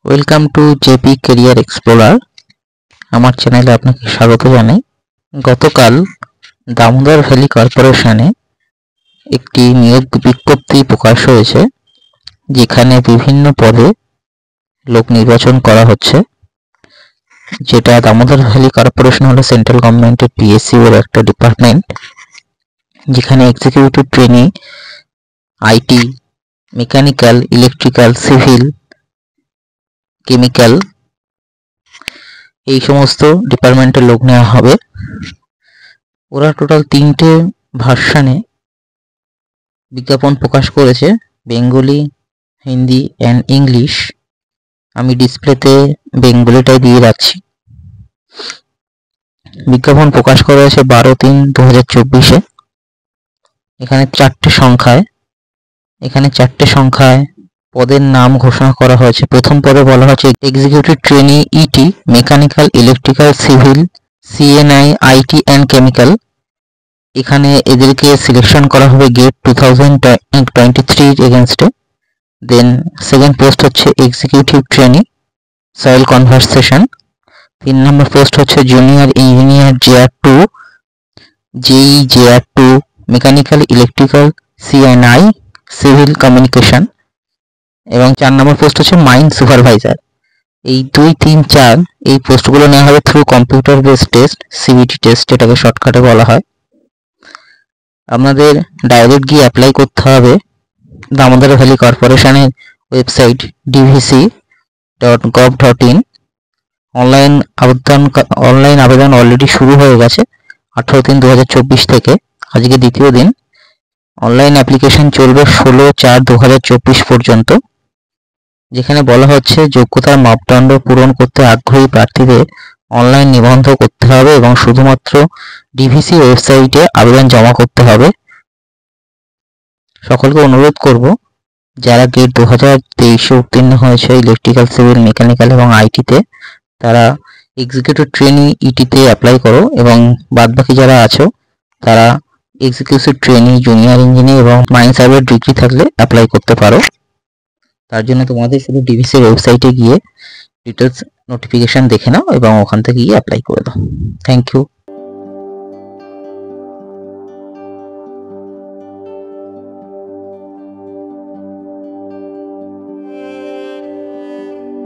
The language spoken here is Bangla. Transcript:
Welcome to JP career explorer. আমার চ্যানেলে আপনাকে স্বাগত জানাই। গতকাল দামোদর ভ্যালি কর্পোরেশনে একটি নিয়োগ বিজ্ঞপ্তি প্রকাশ হয়েছে, যেখানে বিভিন্ন পদে লোক নির্বাচন করা হচ্ছে। যেটা দামোদর ভ্যালি কর্পোরেশন হলো সেন্ট্রাল গভর্নমেন্টের পিএসইউ এর একটা ডিপার্টমেন্ট, যেখানে executive trainee, IT, mechanical, electrical, civil, chemical, এই সমস্ত ডিপার্টমেন্টের লোক নেওয়া হবে। ওরা টোটাল 3টে ভার্সানে বিজ্ঞাপন প্রকাশ করেছে, বেঙ্গলি, হিন্দি অ্যান্ড ইংলিশ। আমি ডিসপ্লেতে বেঙ্গলিটাই দিয়ে রাখছি। বিজ্ঞাপন প্রকাশ করা হয়েছে 12/3/2024-এ। এখানে চারটে সংখ্যায় পদের নাম ঘোষণা করা হয়েছে। প্রথম পদে বলা হচ্ছে executive trainee ET, mechanical, electrical, civil, CNI, IT and chemical. এখানে এদেরকে সিলেকশন করা হবে গেট 2023 এগেনস্টে। দেন সেকেন্ড পোস্ট হচ্ছে এক্সিকিউটিভ ট্রেনি সয়েল কনভারসেশন। 3 নম্বর পোস্ট হচ্ছে junior engineer JR2, JE JR2, mechanical, electrical, CNI, civil communication. এবং 4 নম্বর পোস্ট হচ্ছে মাইন সুপারভাইজার। এই 2, 3, 4 এই পোস্টগুলো নেওয়া হবে through computer based test, CBT test, এটাকে শর্টকাটে বলা হয়। আপনাদের ডাইরেক্ট গিয়ে অ্যাপ্লাই করতে হবে দামোদর ভ্যালি কর্পোরেশনের ওয়েবসাইট dvc.gov.in। অনলাইন আবেদন অলরেডি শুরু হয়ে গেছে 18/3/2024 থেকে। আজকে দ্বিতীয় দিন। অনলাইন অ্যাপ্লিকেশন চলবে 16/4/2024 পর্যন্ত। যেখানে বলা হচ্ছে যোগ্যতার মাপদণ্ড পূরণ করতে আগ্রহী প্রার্থীদের অনলাইন নিবন্ধন করতে হবে এবং শুধুমাত্র ডিভিসি ওয়েবসাইটে আবেদন জমা করতে হবে। সকলকে অনুরোধ করব, যারা গেট 2023-এ উত্তীর্ণ হয়েছে ইলেকট্রিক্যাল, সিভিল, মেকানিক্যাল এবং আইটিতে, তারা এক্সিকিউটিভ ট্রেনি ইটিতে অ্যাপ্লাই করো এবং বাদবাকি যারা আছো তারা এক্সিকিউটিভ ট্রেনি, জুনিয়র ইঞ্জিনিয়ার এবং মাইন সার্ভের ডিগ্রি থাকলে অ্যাপ্লাই করতে পারো। তার জন্য তোমাদের শুধু ডিভিসির ওয়েবসাইটে গিয়ে ডিটেলস নোটিফিকেশন দেখে নাও এবং ওখান থেকে গিয়ে অ্যাপ্লাই করে দাও। Thank you.